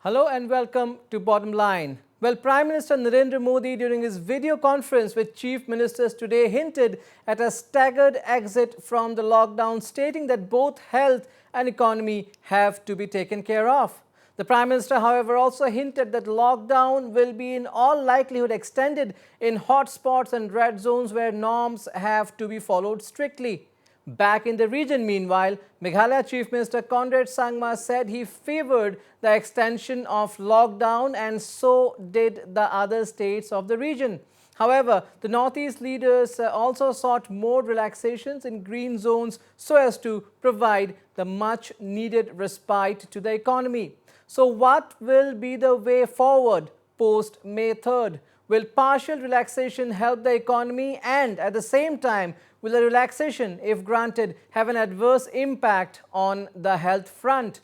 Hello and welcome to Bottom Line. Well, Prime Minister Narendra Modi during his video conference with chief ministers today hinted at a staggered exit from the lockdown, stating that both health and economy have to be taken care of. The Prime Minister, however, also hinted that lockdown will be in all likelihood extended in hotspots and red zones where norms have to be followed strictly. Back in the region, meanwhile, Meghalaya Chief Minister Conrad Sangma said he favoured the extension of lockdown, and so did the other states of the region. However, the Northeast leaders also sought more relaxations in green zones so as to provide the much needed respite to the economy. So what will be the way forward post May 3rd? Will partial relaxation help the economy, and at the same time, will the relaxation, if granted, have an adverse impact on the health front?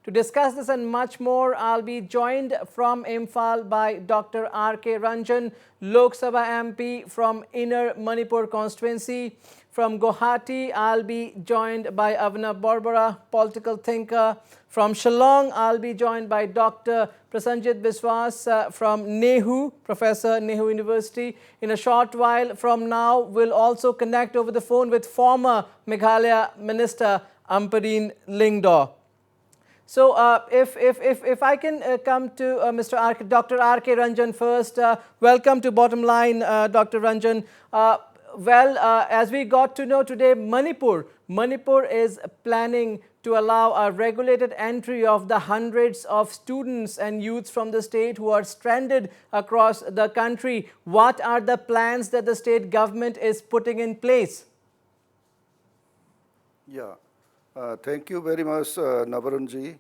To discuss this and much more, I'll be joined from Imphal by Dr. R.K. Ranjan, Lok Sabha MP from Inner Manipur constituency. From Guwahati, I'll be joined by Abhinav Borbora, political thinker. From Shillong, I'll be joined by Dr. Prasanjit Biswas from NEHU, Professor, NEHU University. In a short while from now, we'll also connect over the phone with former Meghalaya Minister Ampareen Lingdaw. So, if I can come to Dr. R.K. Ranjan first. Welcome to Bottom Line, Dr. Ranjan. As we got to know today, Manipur is planning to allow a regulated entry of the hundreds of students and youths from the state who are stranded across the country. What are the plans that the state government is putting in place? Yeah, thank you very much, Navarunji.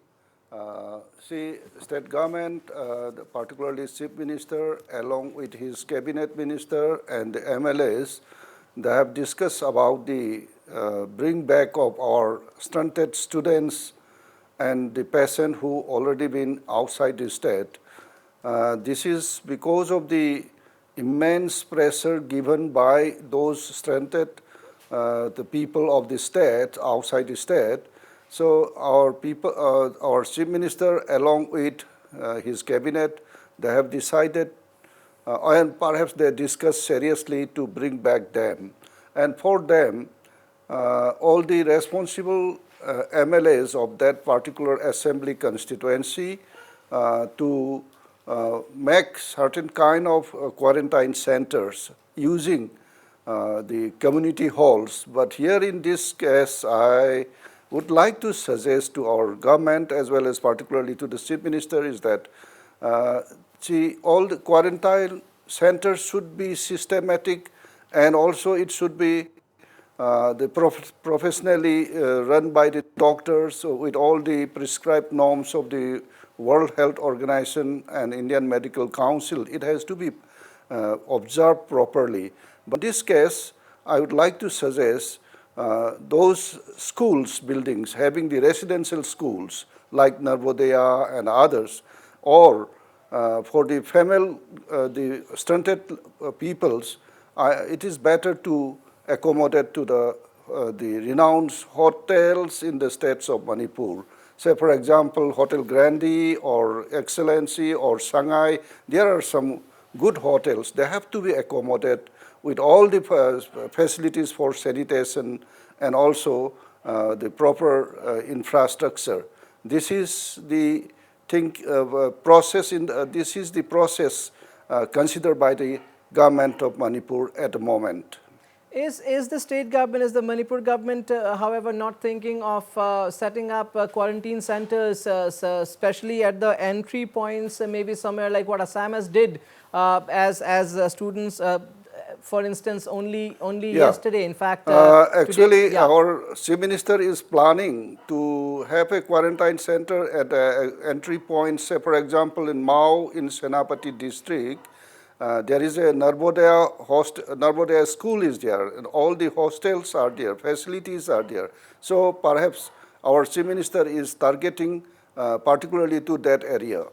See, state government, particularly chief minister, along with his cabinet minister and the MLAs, they have discussed about the bring back of our stunted students and the patient who already been outside the state. This is because of the immense pressure given by those stunted the people of the state, outside the state. So our people, our chief minister, along with his cabinet, they have decided, and perhaps they discussed seriously to bring back them. And for them, all the responsible MLAs of that particular assembly constituency to make certain kind of quarantine centers using the community halls. But here in this case, I would like to suggest to our government, as well as particularly to the chief minister, is that all the quarantine centers should be systematic, and also it should be professionally run by the doctors with all the prescribed norms of the World Health Organization and Indian Medical Council. It has to be observed properly. But in this case, I would like to suggest those schools, buildings having the residential schools like Narvodaya and others, or for the female, the stunted peoples, it is better to accommodate to the renowned hotels in the states of Manipur. Say, for example, Hotel Grandi or Excellency or Shanghai, there are some good hotels. They have to be accommodated with all the facilities for sanitation and also the proper infrastructure. This is the process. This is the process considered by the government of Manipur at the moment. Is the state government, is the Manipur government, however, not thinking of setting up quarantine centers, especially at the entry points, maybe somewhere like what Assam has did, as students, for instance, only yesterday, in fact. Actually, today, our chief minister is planning to have a quarantine center at entry points. Say, for example, in Mao, in Senapati district, there is a Narvodaya school is there, and all the hostels are there, facilities are there. So perhaps our chief minister is targeting particularly to that area.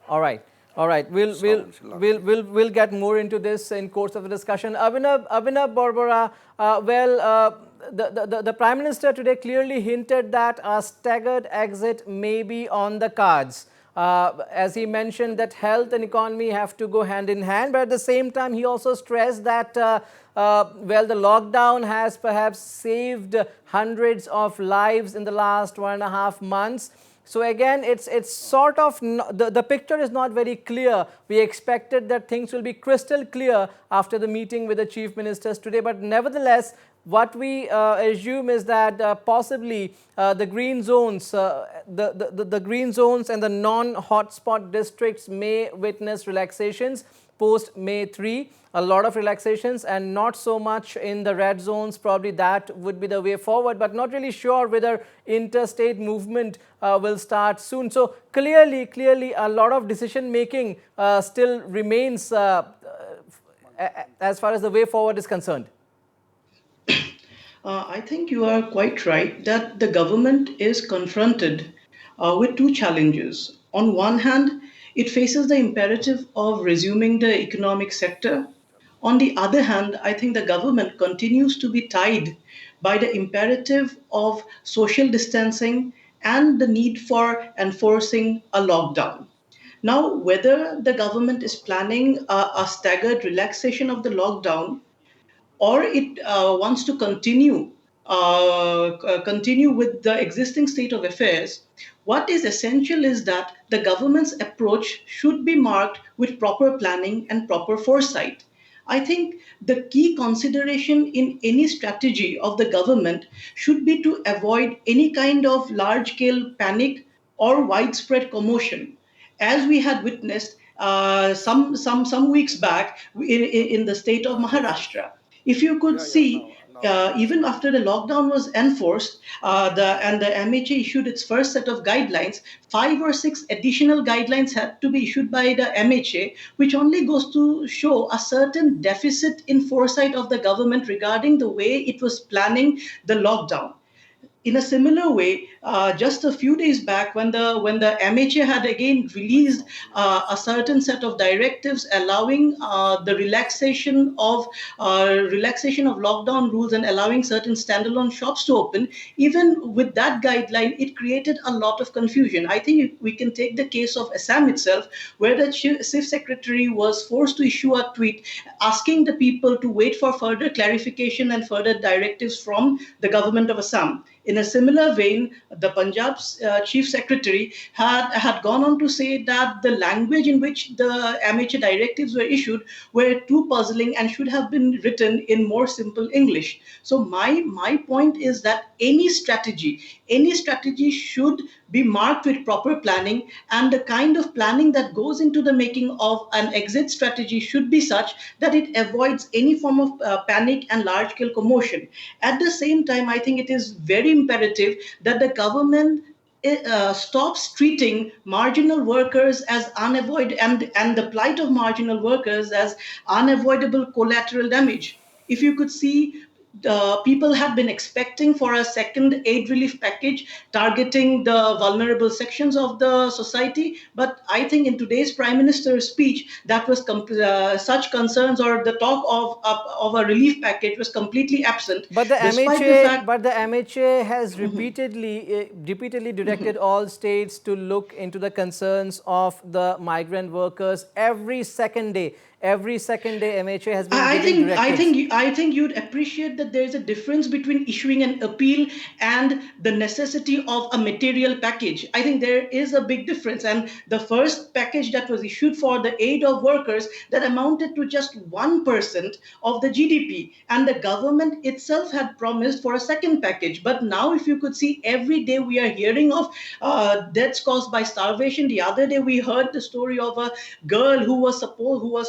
All right. All right, we'll get more into this in course of the discussion. Abhinav Borbora, the Prime Minister today clearly hinted that a staggered exit may be on the cards. As he mentioned that health and economy have to go hand in hand, but at the same time he also stressed that well, the lockdown has perhaps saved hundreds of lives in the last 1.5 months. So again, it's sort of the picture is not very clear. We expected that things will be crystal clear after the meeting with the chief ministers today, but nevertheless, what we assume is that possibly the green zones, the green zones and the non-hotspot districts may witness relaxations post May 3, a lot of relaxations, and not so much in the red zones. Probably that would be the way forward, but not really sure whether interstate movement will start soon. So clearly a lot of decision making still remains as far as the way forward is concerned. I think you are quite right that the government is confronted with two challenges. On one hand, it faces the imperative of resuming the economic sector. On the other hand, I think the government continues to be tied by the imperative of social distancing and the need for enforcing a lockdown. Now, whether the government is planning a staggered relaxation of the lockdown or it wants to continue with the existing state of affairs, what is essential is that the government's approach should be marked with proper planning and proper foresight. I think the key consideration in any strategy of the government should be to avoid any kind of large scale panic or widespread commotion, as we had witnessed some weeks back in the state of Yes. Maharashtra. If you could Yeah, yeah. see, Now I even understand. after the lockdown was enforced, the MHA issued its first set of guidelines. 5 or 6 additional guidelines had to be issued by the MHA, which only goes to show a certain deficit in foresight of the government regarding the way it was planning the lockdown. In a similar way, just a few days back, when the MHA had again Mic released sound, please. a certain set of directives allowing the relaxation of lockdown rules and allowing certain standalone shops to open, even with that guideline, it created a lot of confusion. I think we can take the case of Assam itself, where the chief secretary was forced to issue a tweet asking the people to wait for further clarification and further directives from the government of Assam. In a similar vein, the Punjab's chief secretary had gone on to say that the language in which the MHA directives were issued were too puzzling and should have been written in more simple English. So my point is that any strategy should be marked with proper planning, and the kind of planning that goes into the making of an exit strategy should be such that it avoids any form of panic and large scale commotion. At the same time, I think it is very imperative that the government stops treating marginal workers as unavoidable, and the plight of marginal workers as unavoidable collateral damage. If you could see, people have been expecting for a second aid relief package targeting the vulnerable sections of the society. But I think in today's Prime Minister's speech, that was such concerns or the talk of a relief package was completely absent, But the despite the MHA, fact. but the MHA has repeatedly directed all states to look into the concerns of the migrant workers every second day. Every second day, MHA has been I giving think I directives. think I think you'd appreciate that there is a difference between issuing an appeal and the necessity of a material package. I think there is a big difference, and the first package that was issued for the aid of workers that amounted to just 1% of the GDP, and the government itself had promised for a second package. But now, if you could see, every day we are hearing of deaths caused by starvation. The other day we heard the story of a girl who was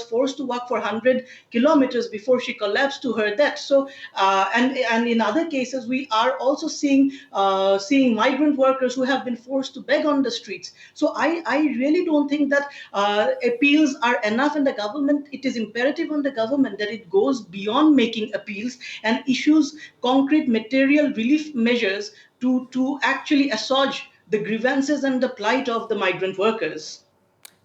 forced to walk for 100 kilometers before she collapsed to her death. So, and in other cases, we are also seeing migrant workers who have been forced to beg on the streets. So, I really don't think that appeals are enough, and the government. It is imperative on the government that it goes beyond making appeals and issues concrete material relief measures to actually assuage the grievances and the plight of the migrant workers.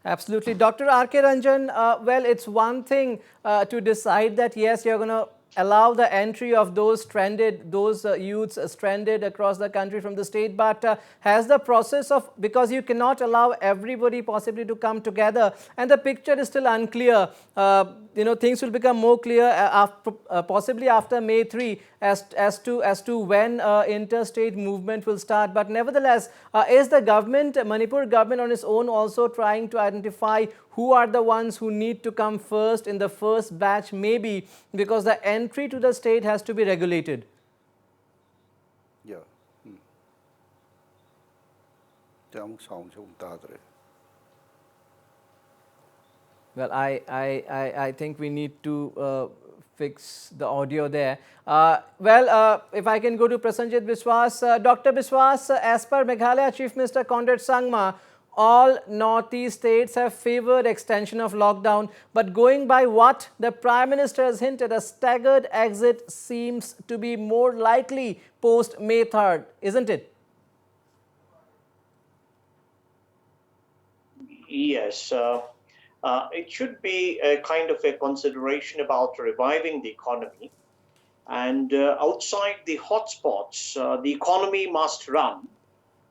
Absolutely. Dr. R.K. Ranjan, well, it's one thing to decide that, yes, you're going to allow the entry of those stranded, those youths stranded across the country from the state. But has the process of, because you cannot allow everybody possibly to come together, and the picture is still unclear. Things will become more clear possibly after May 3 as to when interstate movement will start. But nevertheless, is the government, Manipur government on its own, also trying to identify who are the ones who need to come first in the first batch, maybe because the entry to the state has to be regulated? Yeah. Well, I think we need to fix the audio there. If I can go to Prasanjit Biswas. Dr. Biswas, as per Meghalaya Chief Minister Conrad Sangma, all northeast states have favoured extension of lockdown. But going by what the Prime Minister has hinted, a staggered exit seems to be more likely post May 3rd, isn't it? Yes. It should be a kind of a consideration about reviving the economy. And outside the hotspots, the economy must run.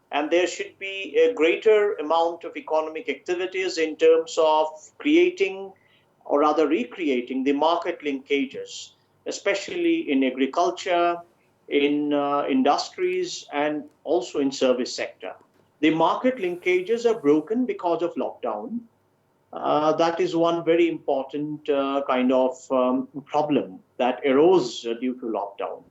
And there should be a greater amount of economic activities in terms of creating, or rather recreating, the market linkages, especially in agriculture, in industries, and also in service sector. The market linkages are broken because of lockdown. That is one very important kind of problem that arose due to lockdown.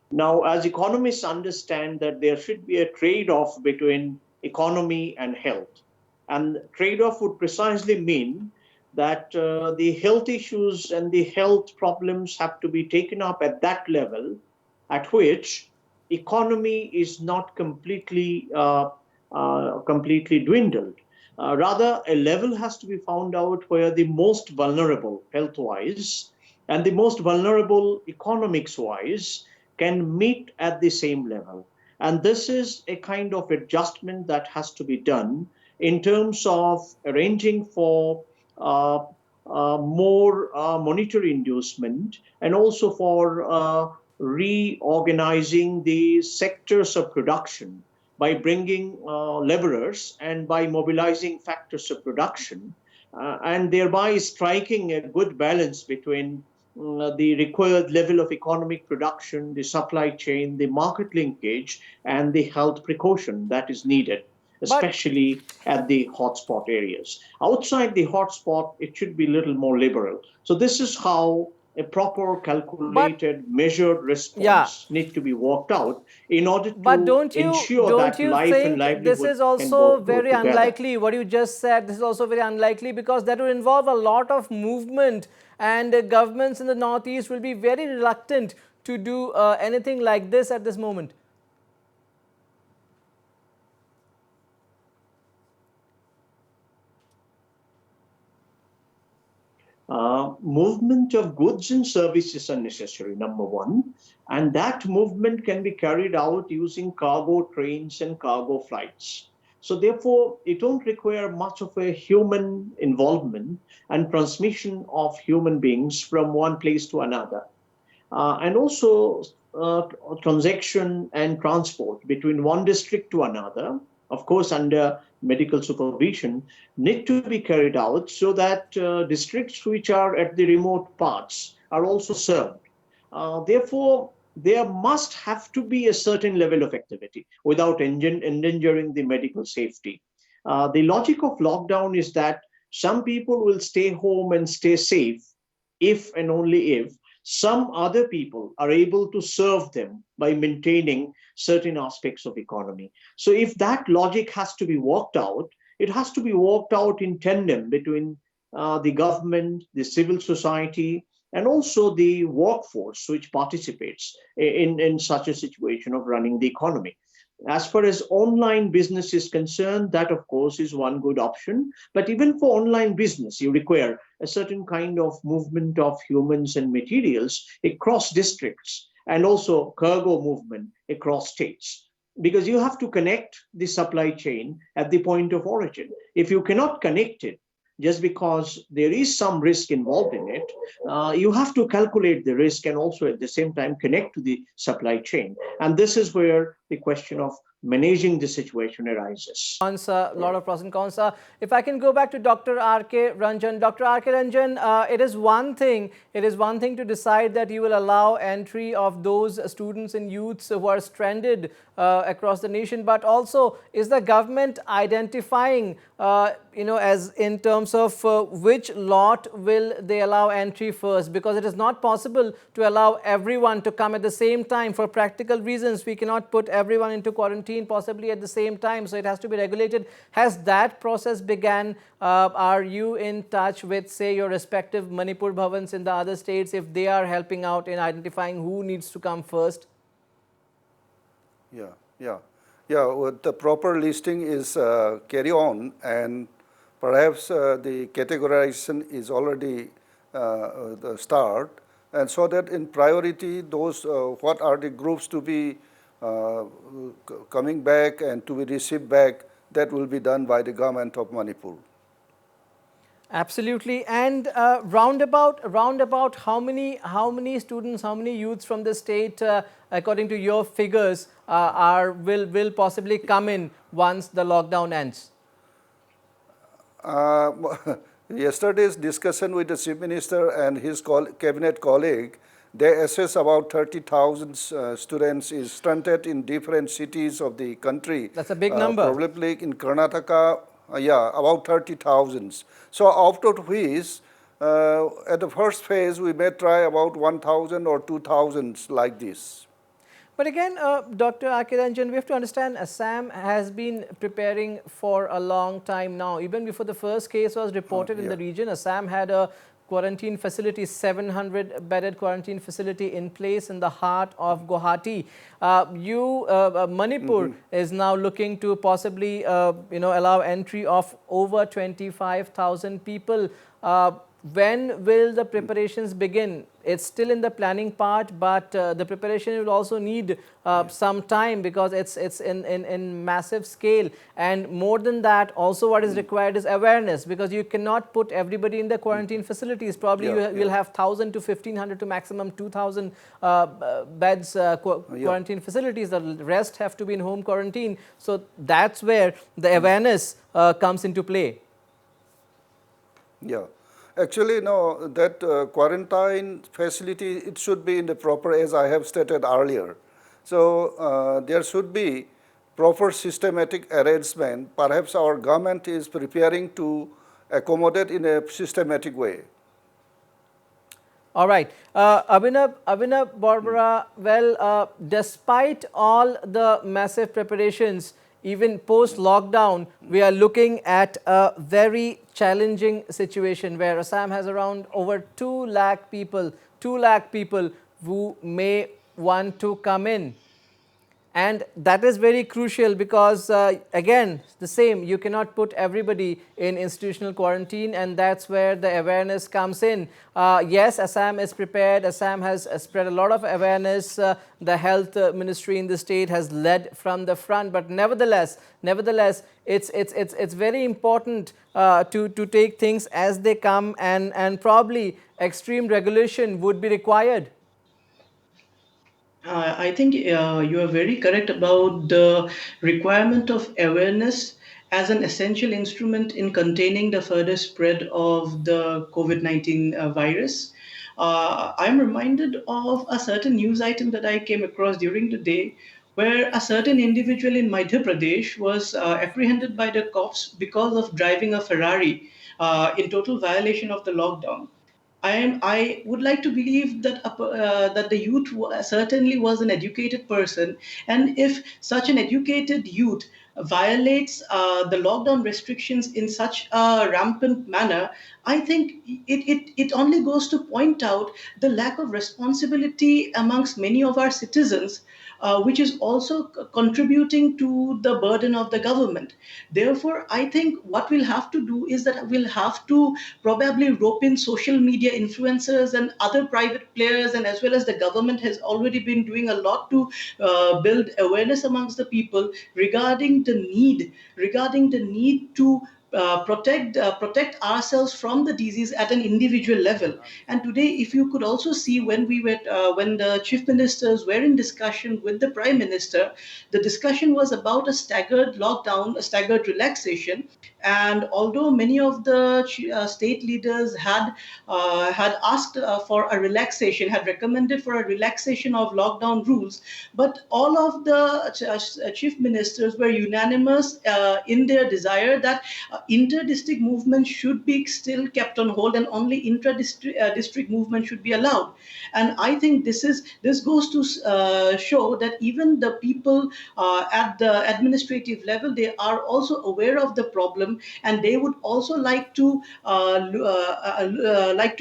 Now, as economists understand that there should be a trade-off between economy and health. And trade-off would precisely mean that the health issues and the health problems have to be taken up at that level at which economy is not completely dwindled. Rather, a level has to be found out where the most vulnerable health-wise and the most vulnerable economics-wise can meet at the same level. And this is a kind of adjustment that has to be done in terms of arranging for more monetary inducement and also for reorganizing the sectors of production by bringing laborers and by mobilizing factors of production and thereby striking a good balance between the required level of economic production, the supply chain, the market linkage, and the health precaution that is needed, especially at the hotspot areas. Outside the hotspot, it should be a little more liberal. So this is how a proper, calculated, measured response need to be worked out in order to ensure that life and livelihood this is also very unlikely? What you just said, this is also very unlikely because that will involve a lot of movement, and governments in the northeast will be very reluctant to do anything like this at this moment. Movement of goods and services are necessary, number one, and that movement can be carried out using cargo trains and cargo flights. So therefore, it won't require much of a human involvement and transmission of human beings from one place to another. And also transaction and transport between one district to another, of course under medical supervision, need to be carried out so that districts which are at the remote parts are also served. Therefore, there must have to be a certain level of activity without endangering the medical safety. The logic of lockdown is that some people will stay home and stay safe if and only if some other people are able to serve them by maintaining certain aspects of economy. So if that logic has to be worked out, it has to be worked out in tandem between the government, the civil society, and also the workforce which participates in such a situation of running the economy. As far as online business is concerned, that of course is one good option. But even for online business, you require a certain kind of movement of humans and materials across districts and also cargo movement across states. Because you have to connect the supply chain at the point of origin. If you cannot connect it, just because there is some risk involved in it. You have to calculate the risk and also at the same time connect to the supply chain. And this is where the question of managing the situation arises. A lot of pros and cons. If I can go back to Dr. R.K. Ranjan. Dr. R.K. Ranjan, it is one thing to decide that you will allow entry of those students and youths who are stranded across the nation, but also is the government identifying, as in terms of which lot will they allow entry first? Because it is not possible to allow everyone to come at the same time for practical reasons. We cannot put everyone into quarantine possibly at the same time, so it has to be regulated. Has that process began? Are you in touch with, say, your respective Manipur Bhavans in the other states, if they are helping out in identifying who needs to come first? Yeah. Well, the proper listing is carry on, and perhaps the categorization is already the start, and so that in priority those what are the groups to be coming back and to be received back, that will be done by the government of Manipur. Absolutely. And roundabout, how many students, how many youths from the state, according to your figures, will possibly come in once the lockdown ends? Yesterday's discussion with the Chief Minister and his cabinet colleague, they assess about 30,000 students is stunted in different cities of the country. That's a big number. Probably in Karnataka, about 30,000. So out of which, at the first phase, we may try about 1,000 or 2,000 like this. But again, Dr. R.K. Ranjan, we have to understand Assam has been preparing for a long time now. Even before the first case was reported in the region, Assam had a quarantine facility, 700 bedded quarantine facility in place in the heart of Guwahati. Manipur is now looking to possibly allow entry of over 25,000 people. When will the preparations begin? It's still in the planning part, but the preparation will also need some time, because it's in massive scale. And more than that, also what is required is awareness, because you cannot put everybody in the quarantine facilities. Probably you'll have 1,000 to 1,500 to maximum 2,000 beds quarantine facilities. The rest have to be in home quarantine. So that's where the awareness comes into play. Yeah. Actually, no, that quarantine facility, it should be in the proper, as I have stated earlier. So there should be proper systematic arrangement. Perhaps our government is preparing to accommodate in a systematic way. All right. Abhinav Barbara, well, despite all the massive preparations, even post-lockdown, we are looking at a very challenging situation where Assam has around over 2 lakh people who may want to come in. And that is very crucial because, again, the same, you cannot put everybody in institutional quarantine, and that's where the awareness comes in. Yes, Assam is prepared. Assam has spread a lot of awareness. The health ministry in the state has led from the front, but nevertheless, it's very important to take things as they come, and probably extreme regulation would be required. I think you are very correct about the requirement of awareness as an essential instrument in containing the further spread of the COVID-19 virus. I'm reminded of a certain news item that I came across during the day, where a certain individual in Madhya Pradesh was apprehended by the cops because of driving a Ferrari in total violation of the lockdown. I would like to believe that that the youth certainly was an educated person, and if such an educated youth violates the lockdown restrictions in such a rampant manner, I think it only goes to point out the lack of responsibility amongst many of our citizens, which is also contributing to the burden of the government. Therefore, I think what we'll have to do is that we'll have to probably rope in social media influencers and other private players, and as well as the government has already been doing a lot to build awareness amongst the people regarding the need to protect ourselves from the disease at an individual level. And today, if you could also see when the chief ministers were in discussion with the prime minister, the discussion was about a staggered lockdown, a staggered relaxation. And although many of the state leaders had asked for a relaxation, had recommended for a relaxation of lockdown rules, but all of the chief ministers were unanimous in their desire that inter-district movement should be still kept on hold, and only intra-district movement should be allowed. And I think this goes to show that even the people at the administrative level, they are also aware of the problem, and they would also like to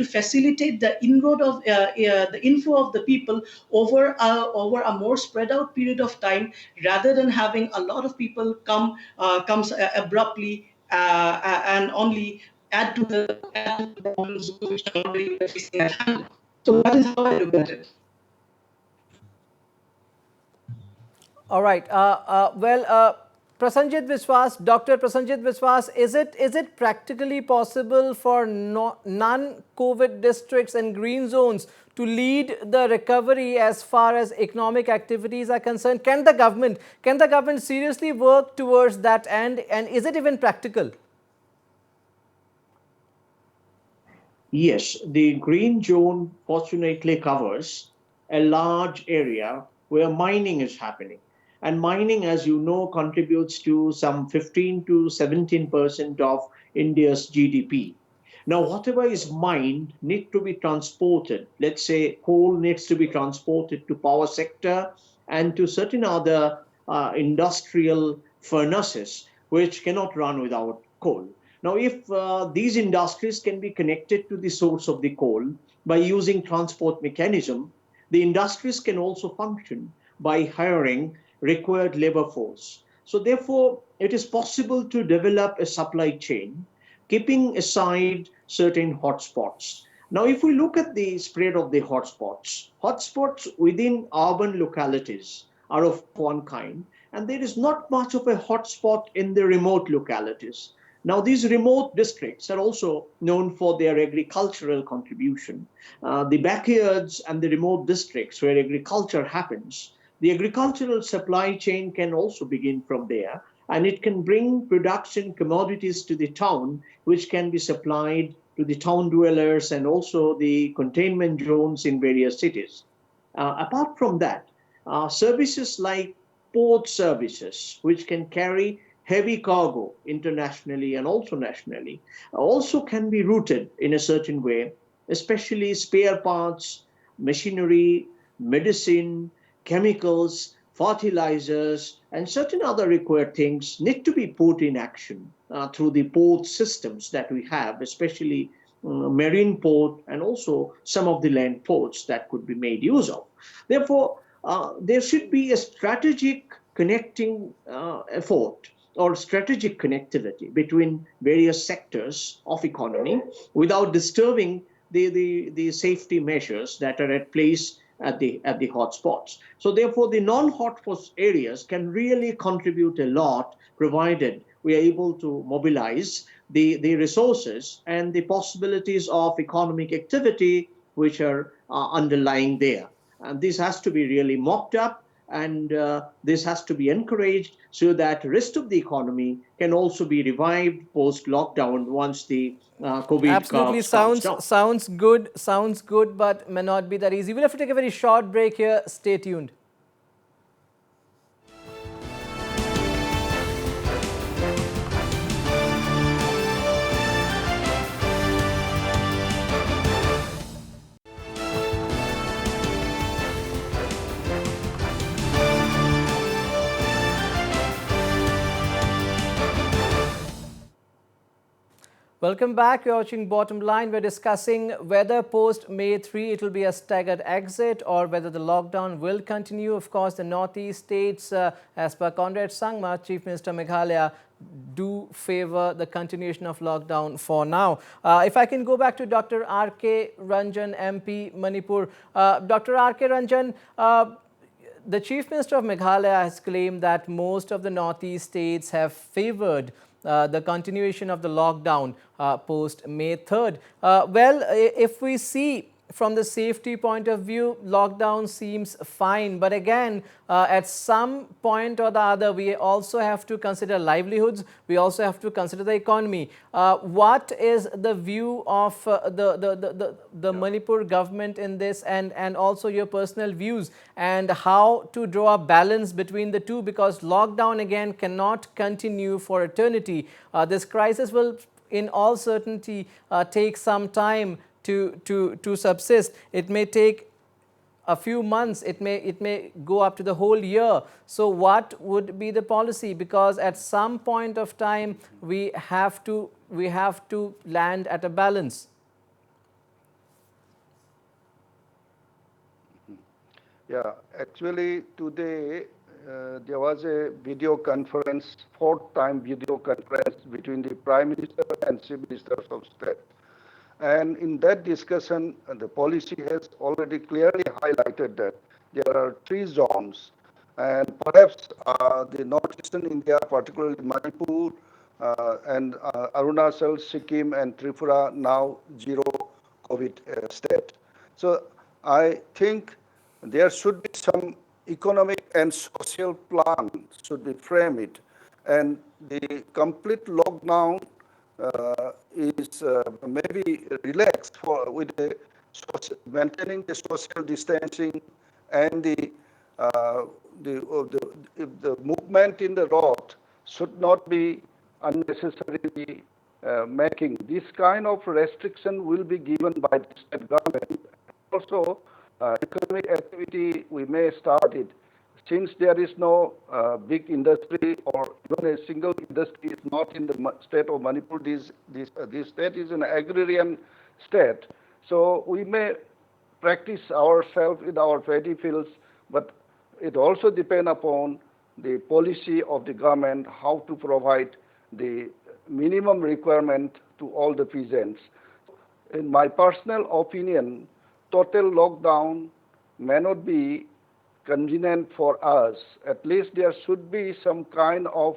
facilitate the inroad of the inflow of the people over a more spread out period of time, rather than having a lot of people comes abruptly and only add to the problems which are already facing at hand. So that is how I look at it. All right. Prasanjit Viswas, Dr. Prasanjit Viswas, is it practically possible for non-COVID districts and green zones to lead the recovery as far as economic activities are concerned? Can the government seriously work towards that end, and is it even practical? Yes, the green zone fortunately covers a large area where mining is happening. And mining, as you know, contributes to some 15 to 17% of India's GDP. Now, whatever is mined need to be transported. Let's say coal needs to be transported to power sector and to certain other industrial furnaces, which cannot run without coal. Now, if these industries can be connected to the source of the coal by using transport mechanism, the industries can also function by hiring required labor force. So therefore, it is possible to develop a supply chain, keeping aside certain hotspots. Now, if we look at the spread of the hotspots within urban localities are of one kind, and there is not much of a hotspot in the remote localities. Now, these remote districts are also known for their agricultural contribution. The backyards and the remote districts where agriculture happens, the agricultural supply chain can also begin from there, and it can bring production commodities to the town, which can be supplied to the town dwellers and also the containment zones in various cities. Apart from that, services like port services, which can carry heavy cargo internationally and also nationally, also can be routed in a certain way, especially spare parts, machinery, medicine, chemicals, fertilizers, and certain other required things need to be put in action through the port systems that we have, especially marine port and also some of the land ports that could be made use of. Therefore, there should be a strategic connecting effort or strategic connectivity between various sectors of economy without disturbing the safety measures that are at place at the hotspots. So therefore, the non-hotspot areas can really contribute a lot, provided we are able to mobilize the resources and the possibilities of economic activity which are underlying there. And this has to be really mopped up, and this has to be encouraged so that rest of the economy can also be revived post lockdown once the COVID Absolutely, curve comes down. sounds good, but may not be that easy. We'll have to take a very short break here. Stay tuned. Welcome back. You're watching Bottom Line. We're discussing whether post May 3 it will be a staggered exit or whether the lockdown will continue. Of course, the northeast states, as per Conrad Sangma, Chief Minister Meghalaya, do favour the continuation of lockdown for now. If I can go back to Dr. R.K. Ranjan, MP, Manipur. Dr. R.K. Ranjan, the Chief Minister of Meghalaya has claimed that most of the northeast states have favoured the continuation of the lockdown post May 3rd. If we see from the safety point of view, lockdown seems fine. But again, at some point or the other, we also have to consider livelihoods. We also have to consider the economy. What is the view of the Manipur government in this, and also your personal views, and how to draw a balance between the two? Because lockdown, again, cannot continue for eternity. This crisis will, in all certainty, take some time to subsist. It may take a few months, it may go up to the whole year. So what would be the policy? Because at some point of time we have to land at a balance. Yeah, actually today there was a video conference, fourth time video conference between the Prime Minister and Chief Ministers of State. And in that discussion, the policy has already clearly highlighted that there are three zones. And perhaps the northeastern India, particularly Manipur and Arunachal, Sikkim, and Tripura, now zero COVID state. So I think there should be some economic and social plan should be framed, and the complete lockdown is maybe relaxed with maintaining the social distancing and the movement in the road should not be unnecessarily making. This kind of restriction will be given by the state government. Also, economic activity, we may start it. Since there is no big industry or even a single industry is not in the state of Manipur, this state is an agrarian state. So we may practice ourselves in our paddy fields, but it also depends upon the policy of the government, how to provide the minimum requirement to all the peasants. In my personal opinion, total lockdown may not be convenient for us. At least there should be some kind of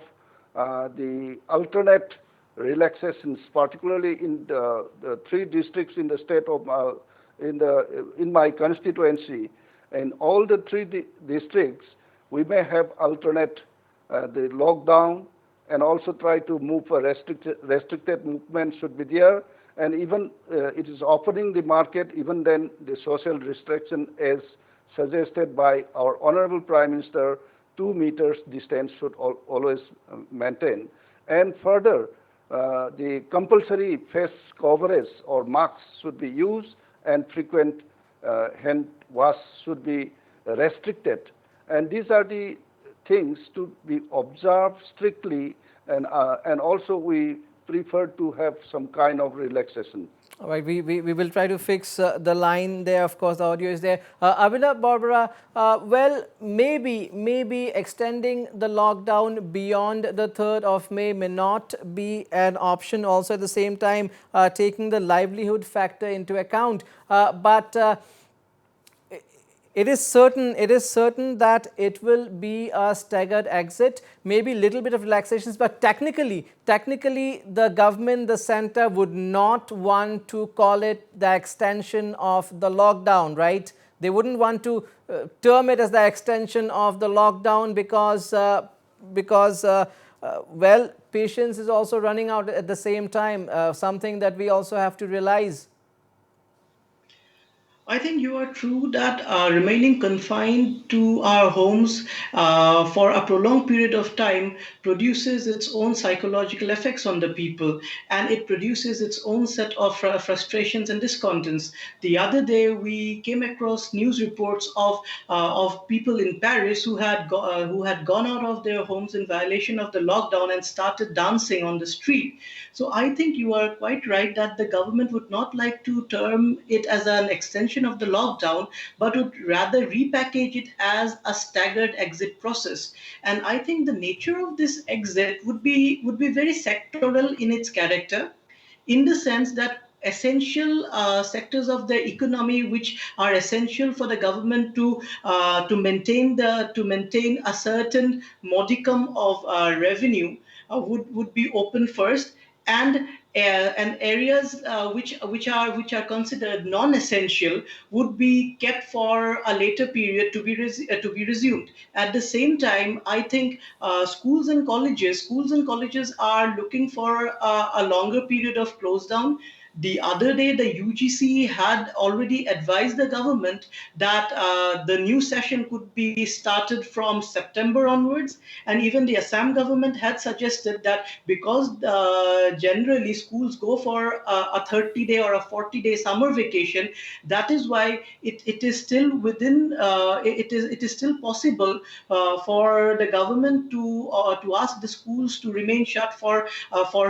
the alternate relaxations, particularly in the three districts in the state of in my constituency. In all the three districts, we may have alternate the lockdown, and also try to move a restricted movement should be there. And even it is opening the market, even then the social restriction as suggested by our Honorable Prime Minister, 2 meters distance should always maintain. And further, the compulsory face coverage or masks should be used, and frequent hand wash should be restricted. And these are the things to be observed strictly, and also we prefer to have some kind of relaxation. All right, we will try to fix the line there. Of course, the audio is there. Abhinav, Barbara, well, maybe extending the lockdown beyond the 3rd of May may not be an option. Also, at the same time, taking the livelihood factor into account. But it is certain that it will be a staggered exit, maybe little bit of relaxations, but technically the government, the center would not want to call it the extension of the lockdown, right? They wouldn't want to term it as the extension of the lockdown because well, patience is also running out at the same time, something that we also have to realize. I think you are true that remaining confined to our homes for a prolonged period of time produces its own psychological effects on the people, and it produces its own set of frustrations and discontents. The other day, we came across news reports of people in Paris who had gone out of their homes in violation of the lockdown and started dancing on the street. So I think you are quite right that the government would not like to term it as an extension of the lockdown, but would rather repackage it as a staggered exit process. And I think the nature of this exit would be very sectoral in its character, in the sense that essential sectors of the economy which are essential for the government to maintain a certain modicum of revenue would be open first, and areas which are considered non-essential would be kept for a later period to be resumed. At the same time, I think schools and colleges are looking for a longer period of close down. The other day, the UGC had already advised the government that the new session could be started from September onwards, and even the Assam government had suggested that because generally schools go for a 30-day or a 40-day summer vacation, that is why it is still within it is still possible for the government to ask the schools to remain shut for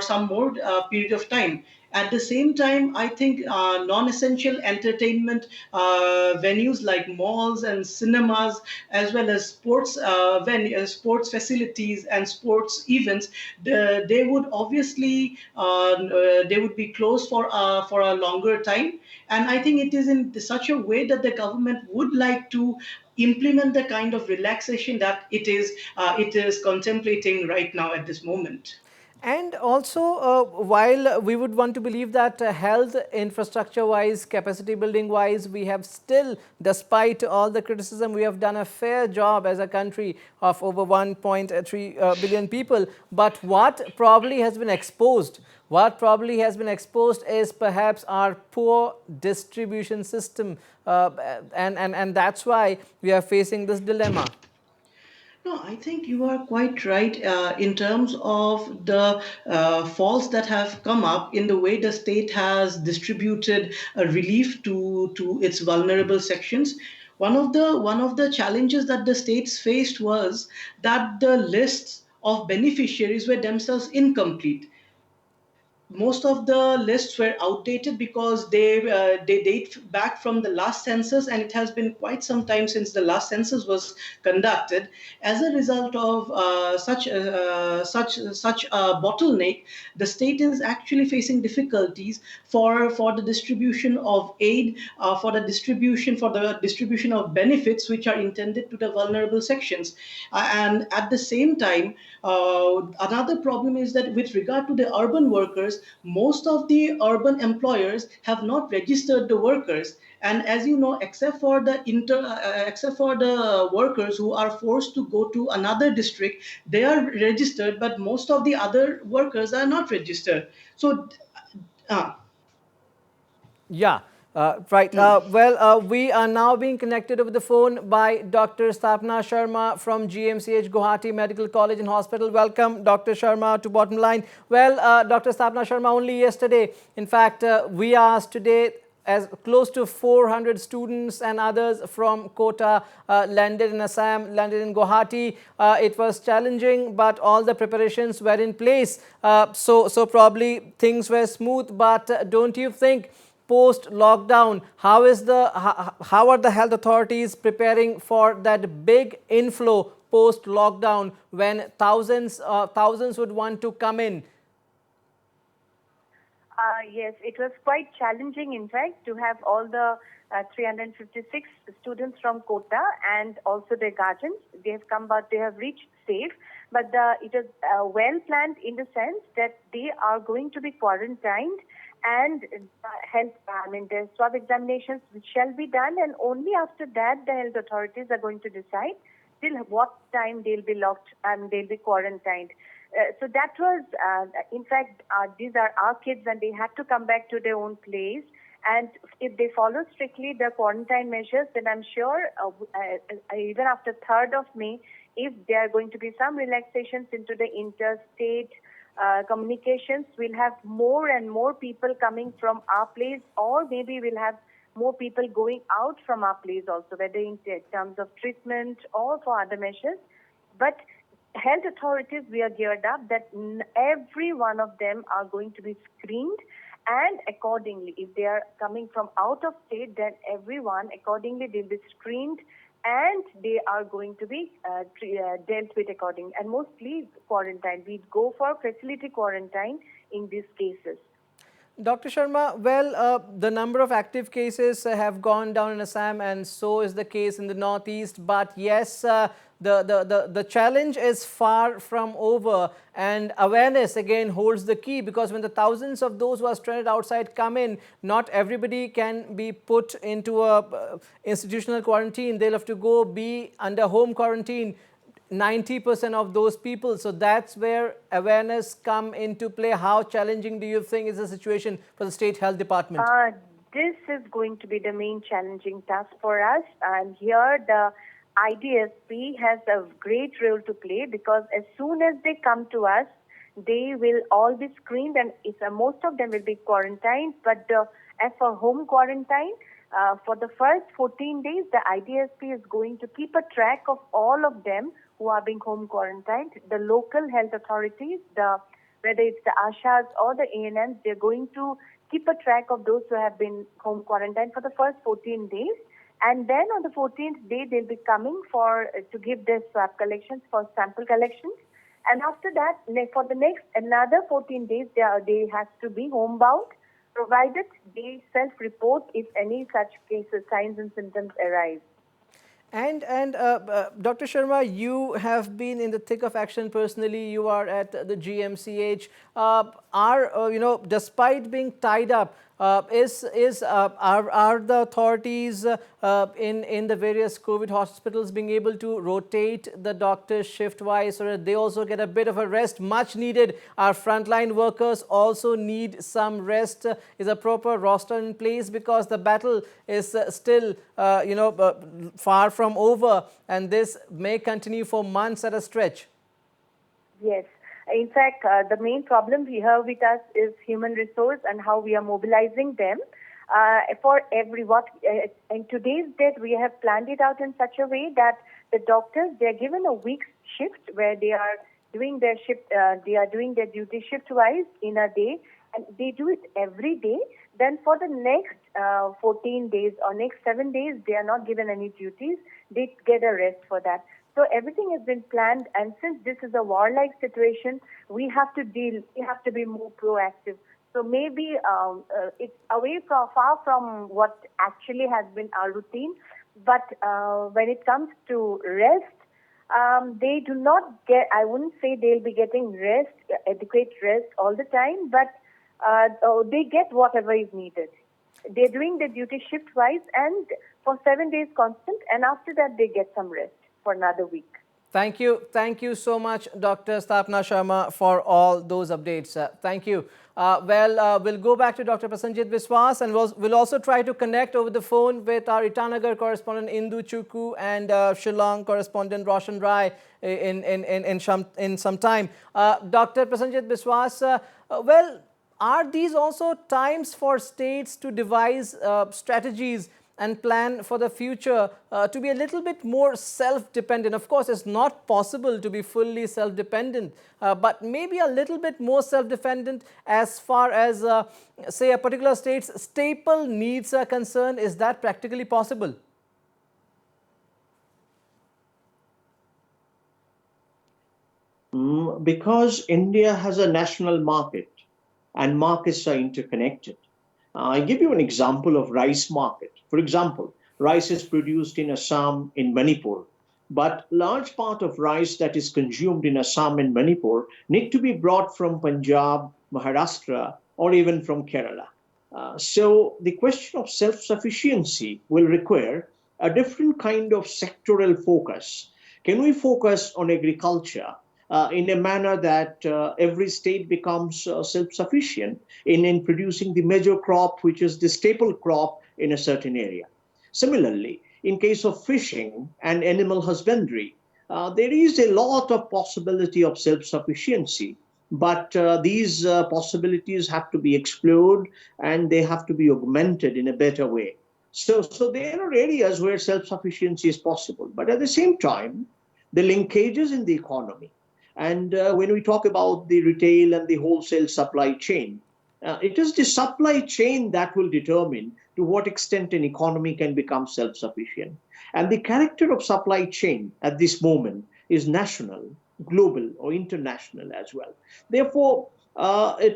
some more period of time. At the same time, I think non-essential entertainment venues like malls and cinemas, as well as sports facilities and sports events, they would obviously they would be closed for a longer time. And I think it is in such a way that the government would like to implement the kind of relaxation that it is contemplating right now at this moment. And also, while we would want to believe that health infrastructure wise, capacity building wise, we have still, despite all the criticism, we have done a fair job as a country of over 1.3 billion people. But what probably has been exposed, is perhaps our poor distribution system. And that's why we are facing this dilemma. No, I think you are quite right in terms of the faults that have come up in the way the state has distributed relief to its vulnerable sections. One of the challenges that the states faced was that the lists of beneficiaries were themselves incomplete. Most of the lists were outdated because they date back from the last census, and it has been quite some time since the last census was conducted. As a result of such a bottleneck, the state is actually facing difficulties for the distribution of aid, for the distribution of benefits which are intended to the vulnerable sections. And at the same time, another problem is that with regard to the urban workers, most of the urban employers have not registered the workers. And as you know, except for the workers who are forced to go to another district, they are registered, but most of the other workers are not registered. So, uh, Yeah, right. mm. We are now being connected over the phone by Dr. Stapna Sharma from GMCH Guwahati Medical College and Hospital. Welcome, Dr. Sharma, to Bottom Line. Well, Dr. Stapna Sharma, only yesterday, in fact, we asked today as close to 400 students and others from Kota landed in Assam, landed in Guwahati. It was challenging, but all the preparations were in place. So probably things were smooth, but don't you think post-lockdown, how are the health authorities preparing for that big inflow post-lockdown when thousands would want to come in? Yes, it was quite challenging, in fact, to have all the 356 students from Kota and also their guardians. They have come, but they have reached safe. But it is well planned in the sense that they are going to be quarantined, and the swab examinations shall be done, and only after that the health authorities are going to decide till what time they'll be locked and they'll be quarantined. So that was, in fact, these are our kids, and they had to come back to their own place. And if they follow strictly the quarantine measures, then I'm sure even after 3rd of May, if there are going to be some relaxations into the interstate communications, we'll have more and more people coming from our place, or maybe we'll have more people going out from our place also, whether in terms of treatment or for other measures. But health authorities, we are geared up that every one of them are going to be screened, and accordingly, if they are coming from out of state, then everyone accordingly they'll be screened, and they are going to be dealt with accordingly, and mostly quarantine. We go for facility quarantine in these cases. Dr. Sharma, well, the number of active cases have gone down in Assam, and so is the case in the northeast. But yes, the challenge is far from over, and awareness again holds the key, because when the thousands of those who are stranded outside come in, not everybody can be put into a institutional quarantine. They'll have to go be under home quarantine, 90% of those people. So that's where awareness come into play. How challenging do you think is the situation for the State Health Department? This is going to be the main challenging task for us. And here the IDSP has a great role to play, because as soon as they come to us, they will all be screened, and most of them will be quarantined. But as for home quarantine, for the first 14 days, the IDSP is going to keep a track of all of them who are being home quarantined. The local health authorities, whether it's the ASHAs or the ANMs, they're going to keep a track of those who have been home quarantined for the first 14 days. And then on the 14th day, they'll be coming to give their swab collections for sample collections. And after that, for the next another 14 days, they have to be homebound, provided they self-report if any such cases, signs and symptoms arise. And Dr. Sharma, you have been in the thick of action personally. You are at the GMCH. Despite being tied up, are the authorities in the various COVID hospitals being able to rotate the doctors shift-wise, so that they also get a bit of a rest, much needed? Our frontline workers also need some rest. Is a proper roster in place, because the battle is still far from over, and this may continue for months at a stretch? Yes. In fact, the main problem here with us is human resource and how we are mobilizing them. For in today's date, we have planned it out in such a way that the doctors, they are given a week's shift where they are doing their shift, they are doing their duty shift-wise in a day, and they do it every day. Then for the next 14 days or next 7 days, they are not given any duties. They get a rest for that. So everything has been planned, and since this is a warlike situation, we have to be more proactive. So maybe it's far from what actually has been our routine. But when it comes to rest, they do not get, I wouldn't say they'll be getting rest, adequate rest all the time, but they get whatever is needed. They're doing their duty shift-wise and for 7 days constant, and after that they get some rest for another week. Thank you. Thank you so much, Dr. Sthapna Sharma, for all those updates. Thank you. We'll go back to Dr. Prasenjit Biswas, and we'll also try to connect over the phone with our Itanagar correspondent Indu Chukwu and Shillong correspondent Roshan Rai in some time. Dr. Prasenjit Biswas, are these also times for states to devise strategies and plan for the future to be a little bit more self-dependent? Of course, it's not possible to be fully self-dependent, but maybe a little bit more self-dependent as far as, say, a particular state's staple needs are concerned. Is that practically possible? Because India has a national market and markets are interconnected. I give you an example of rice market. For example, rice is produced in Assam, in Manipur, but large part of rice that is consumed in Assam and Manipur need to be brought from Punjab, Maharashtra, or even from Kerala. So the question of self-sufficiency will require a different kind of sectoral focus. Can we focus on agriculture in a manner that every state becomes self-sufficient in producing the major crop, which is the staple crop in a certain area? Similarly, in case of fishing and animal husbandry, there is a lot of possibility of self-sufficiency, but these possibilities have to be explored and they have to be augmented in a better way. So there are areas where self-sufficiency is possible, but at the same time, the linkages in the economy, and when we talk about the retail and the wholesale supply chain, it is the supply chain that will determine to what extent an economy can become self-sufficient. And the character of supply chain at this moment is national, global, or international as well. Therefore,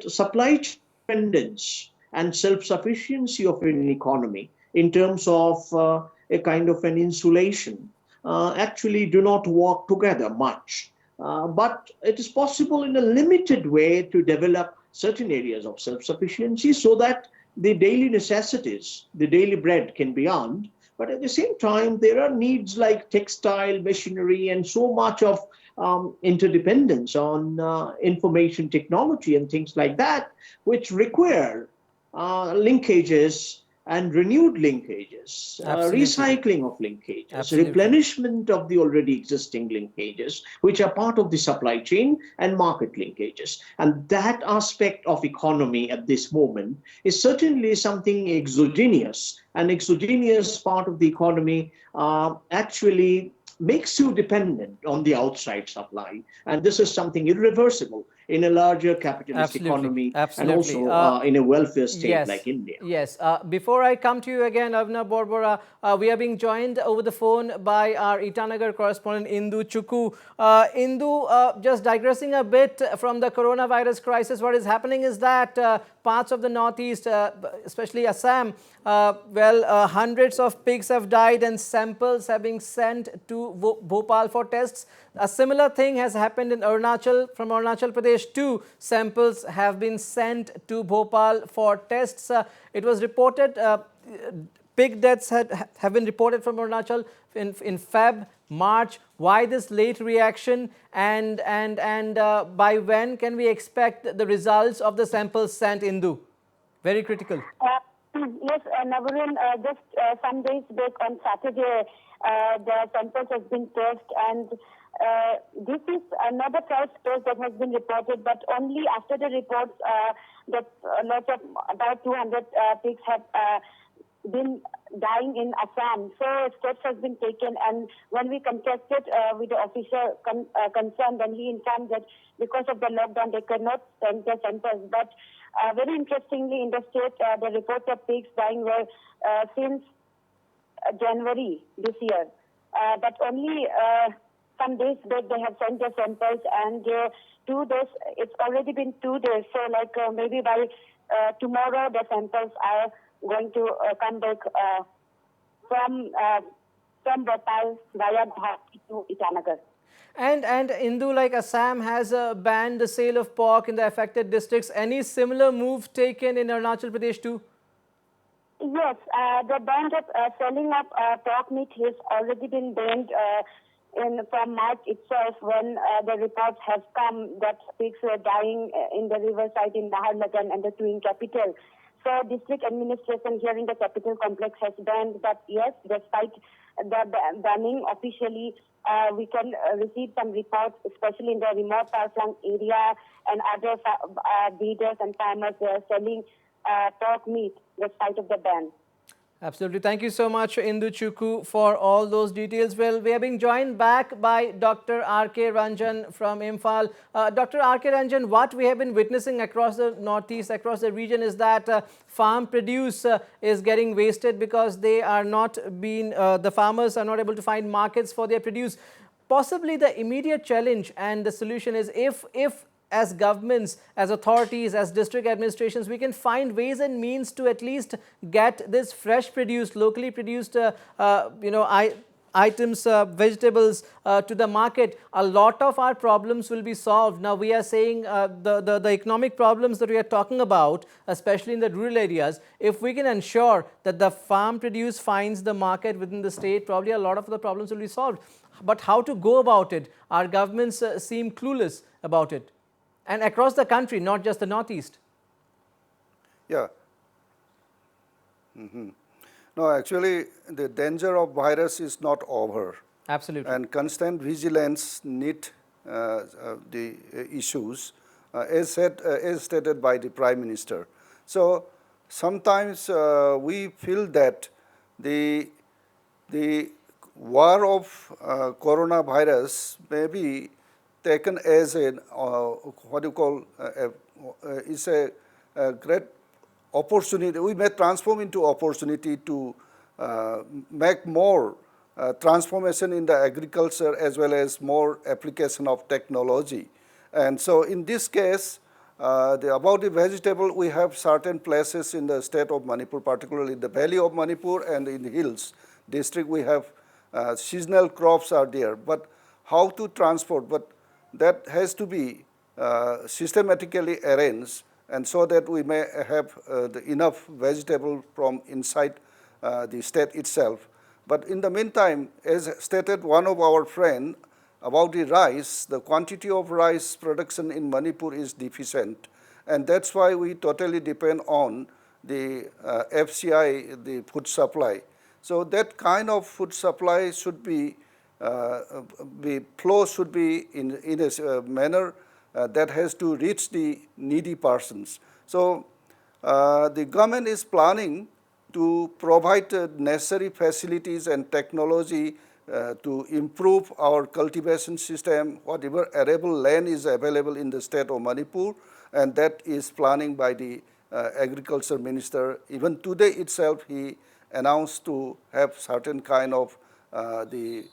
supply chain dependence and self-sufficiency of an economy in terms of a kind of an insulation actually do not work together much. But it is possible in a limited way to develop certain areas of self-sufficiency so that the daily necessities, the daily bread can be earned. But at the same time, there are needs like textile, machinery, and so much of interdependence on information technology and things like that, which require linkages and renewed linkages, Absolutely. recycling of linkages, Absolutely. replenishment of the already existing linkages, which are part of the supply chain and market linkages. And that aspect of economy at this moment is certainly something exogenous. An exogenous part of the economy actually makes you dependent on the outside supply. And this is something irreversible in a larger capitalist Absolutely. economy and Absolutely. also in a welfare state Yes. like India. Yes. Before I come to you again, Avna Borbora, we are being joined over the phone by our Itanagar correspondent, Indu Chukku. Indu, just digressing a bit from the coronavirus crisis, what is happening is that parts of the northeast, especially Assam, hundreds of pigs have died and samples have been sent to Bhopal for tests. A similar thing has happened in Arunachal. From Arunachal Pradesh too, samples have been sent to Bhopal for tests. It was reported, pig deaths have been reported from Arunachal in Feb, March. Why this late reaction, and by when can we expect the results of the samples sent, Indu? Very critical. Yes, Navarun, just some days back on Saturday, the samples has been tested, and this is not the first case that has been reported, but only after the reports that lots of about 200 pigs have been dying in Assam. So steps has been taken, and when we contacted with the officer concerned, then he informed that because of the lockdown they cannot send the samples. But very interestingly, in the state, the reports of pigs dying were since January this year. But only some days back they have sent the samples, and 2 days, it's already been 2 days. So like maybe by tomorrow the samples are going to come back from Bhopal via Guwahati to Itanagar. And Indu, like Assam has banned the sale of pork in the affected districts. Any similar move taken in Arunachal Pradesh too? Yes, the ban of selling of pork meat has already been banned from March itself, when the reports have come that pigs were dying in the riverside in Naharlagan and the twin capital. So district administration here in the capital complex has banned, but yes, despite the banning officially, we can receive some reports, especially in the remote far-flung area, and other breeders and farmers selling pork meat despite of the ban. Absolutely. Thank you so much, Indu Chukku, for all those details. Well, we are being joined back by Dr. R.K. Ranjan from Imphal. Dr. R.K. Ranjan, what we have been witnessing across the northeast, across the region, is that farm produce is getting wasted because they are not being, the farmers are not able to find markets for their produce. Possibly the immediate challenge and the solution is if as governments, as authorities, as district administrations, we can find ways and means to at least get this fresh produced, locally produced, items, vegetables to the market. A lot of our problems will be solved. Now we are saying the economic problems that we are talking about, especially in the rural areas, if we can ensure that the farm produce finds the market within the state, probably a lot of the problems will be solved. But how to go about it? Our governments seem clueless about it. And across the country, not just the northeast. Yeah. No, actually, the danger of virus is not over. Absolutely. And constant vigilance need the issues, as stated by the Prime Minister. So sometimes we feel that the war of coronavirus may be taken as a what you call is a great opportunity. We may transform into opportunity to make more transformation in the agriculture as well as more application of technology. And so in this case, About the vegetable, we have certain places in the state of Manipur, particularly the valley of Manipur and in the hills district, we have seasonal crops are there. But how to transport? But that has to be systematically arranged, and so that we may have enough vegetable from inside the state itself. But in the meantime, as stated one of our friends, about the rice, the quantity of rice production in Manipur is deficient, and that's why we totally depend on the FCI, the food supply. So that kind of food supply should be, the flow should be in a manner that has to reach the needy persons. So the government is planning to provide necessary facilities and technology to improve our cultivation system, whatever arable land is available in the state of Manipur, and that is planning by the agriculture minister. Even today itself, he announced to have certain kind of the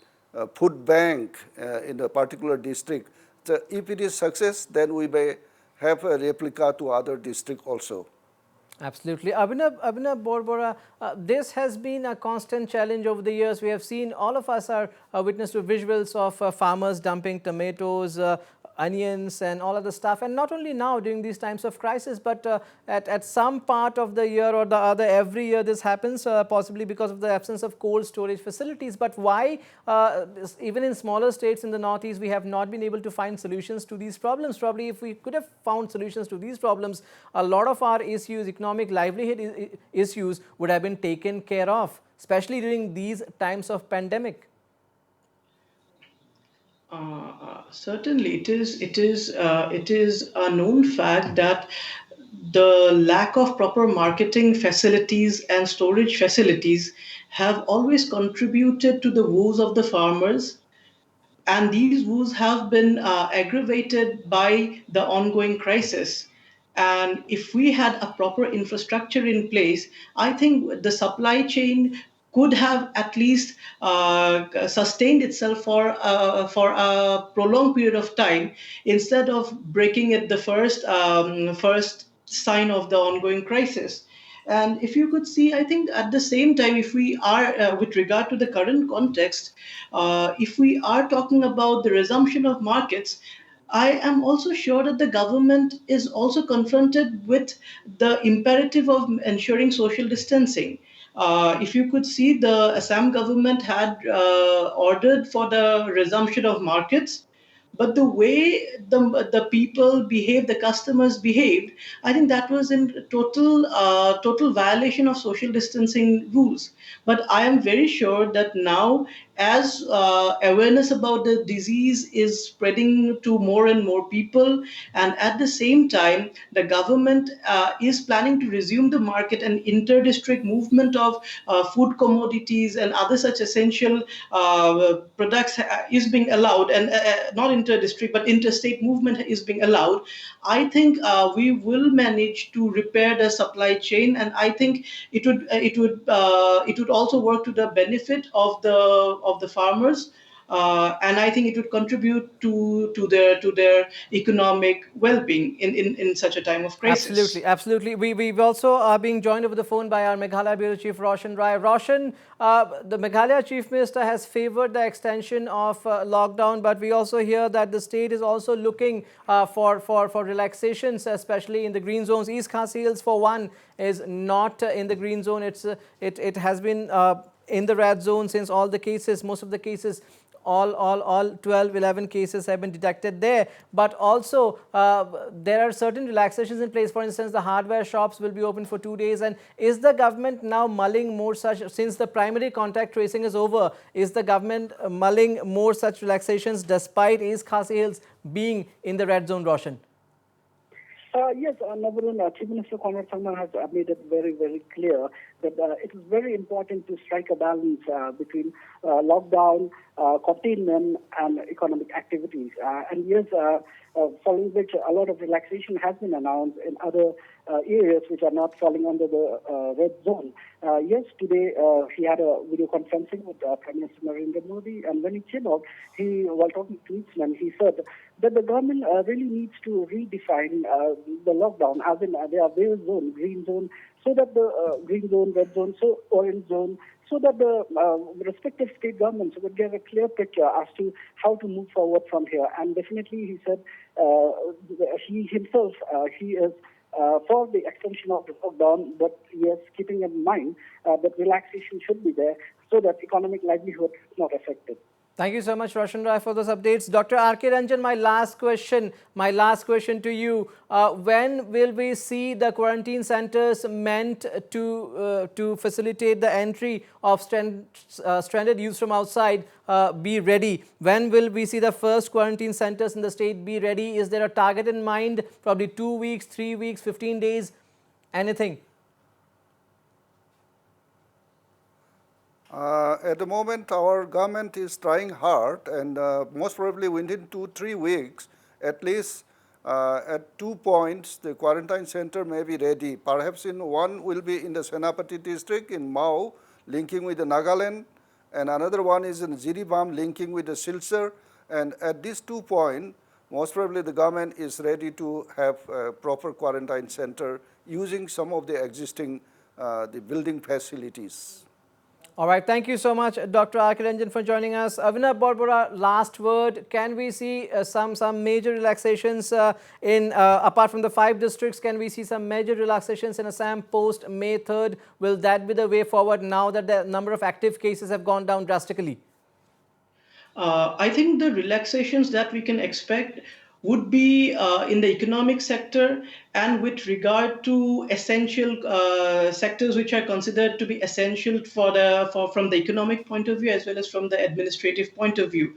food bank in a particular district. So if it is success, then we may have a replica to other districts also. Absolutely. Abhinav Borbora, this has been a constant challenge over the years. We have seen, all of us are witness to visuals of farmers dumping tomatoes, onions and all of the stuff. And not only now during these times of crisis, but at some part of the year or the other, every year this happens, possibly because of the absence of cold storage facilities. But why, even in smaller states in the Northeast, we have not been able to find solutions to these problems? Probably if we could have found solutions to these problems, a lot of our issues, economic livelihood issues, would have been taken care of, especially during these times of pandemic. Certainly, it is a known fact that the lack of proper marketing facilities and storage facilities have always contributed to the woes of the farmers, and these woes have been aggravated by the ongoing crisis. And if we had a proper infrastructure in place, I think the supply chain could have at least sustained itself for a prolonged period of time, instead of breaking at the first sign of the ongoing crisis. And if you could see, I think at the same time, if we are, with regard to the current context, if we are talking about the resumption of markets, I am also sure that the government is also confronted with the imperative of ensuring social distancing. If you could see, the Assam government had ordered for the resumption of markets, but the way the people behaved, the customers behaved, I think that was in total violation of social distancing rules. But I am very sure that now, as awareness about the disease is spreading to more and more people, and at the same time the government is planning to resume the market, and inter-district movement of food commodities and other such essential products is being allowed, and not inter-district but interstate movement is being allowed, I think we will manage to repair the supply chain, and I think it would also work to the benefit of the farmers. And I think it would contribute to their economic well-being in such a time of crisis. Absolutely, absolutely. We've also are being joined over the phone by our Meghalaya Bureau Chief Roshan Rai. Roshan, the Meghalaya Chief Minister has favoured the extension of lockdown, but we also hear that the state is also looking for relaxations, especially in the green zones. East Khasi Hills, for one, is not in the green zone. It has been in the red zone since all the cases, most of the cases, all 12, 11 cases have been detected there. But also there are certain relaxations in place. For instance, the hardware shops will be open for 2 days. And is the government now mulling more such, since the primary contact tracing is over, is the government mulling more such relaxations despite East Khasi Hills being in the red zone, Roshan? Yes, Navarun, Chief Minister Conrad Sangma has made it very, very clear that it is very important to strike a balance between lockdown, containment, and economic activities. And yes, following which a lot of relaxation has been announced in other areas which are not falling under the red zone. Yes, today he had a video conferencing with Prime Minister Narendra Modi, and when he came out, while talking to policemen, he said that the government really needs to redefine the lockdown, as in there are various zones, green zone, so that the green zone, red zone, so orange zone, so that the respective state governments would get a clear picture as to how to move forward from here. And definitely, he said he himself, he is for the extension of the lockdown, but yes, keeping in mind that relaxation should be there so that economic livelihood is not affected. Thank you so much, Roshan Rai, for those updates. Dr. R.K. Ranjan, my last question to you. When will we see the quarantine centers meant to facilitate the entry of stranded youths from outside be ready? When will we see the first quarantine centers in the state be ready? Is there a target in mind? Probably 2 weeks, 3 weeks, 15 days, anything? At the moment, our government is trying hard, and most probably within 2-3 weeks, at least at 2 points, the quarantine center may be ready. Perhaps one will be in the Senapati district in Mao, linking with the Nagaland, and another one is in Jiribam, linking with the Silchar. And at these 2 points, most probably the government is ready to have a proper quarantine center using some of the existing the building facilities. All right, thank you so much, Dr. R.K. Ranjan, for joining us. Avinav Borbora, last word. Can we see some major relaxations apart from the 5 districts? Can we see some major relaxations in Assam post May 3rd? Will that be the way forward now that the number of active cases have gone down drastically? I think the relaxations that we can expect would be in the economic sector and with regard to essential sectors which are considered to be essential from the economic point of view as well as from the administrative point of view.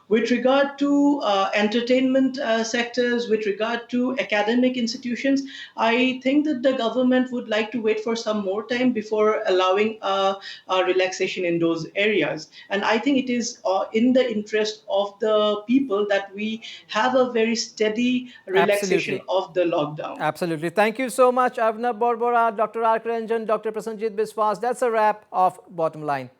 With regard to entertainment sectors, with regard to academic institutions, I think that the government would like to wait for some more time before allowing a relaxation in those areas. And I think it is in the interest of the people that we have a very steady relaxation of the lockdown. Absolutely. Thank you so much, Avinav Borbora, Dr. R.K. Ranjan, Dr. Prasanjit Biswas. That's a wrap of Bottom Line.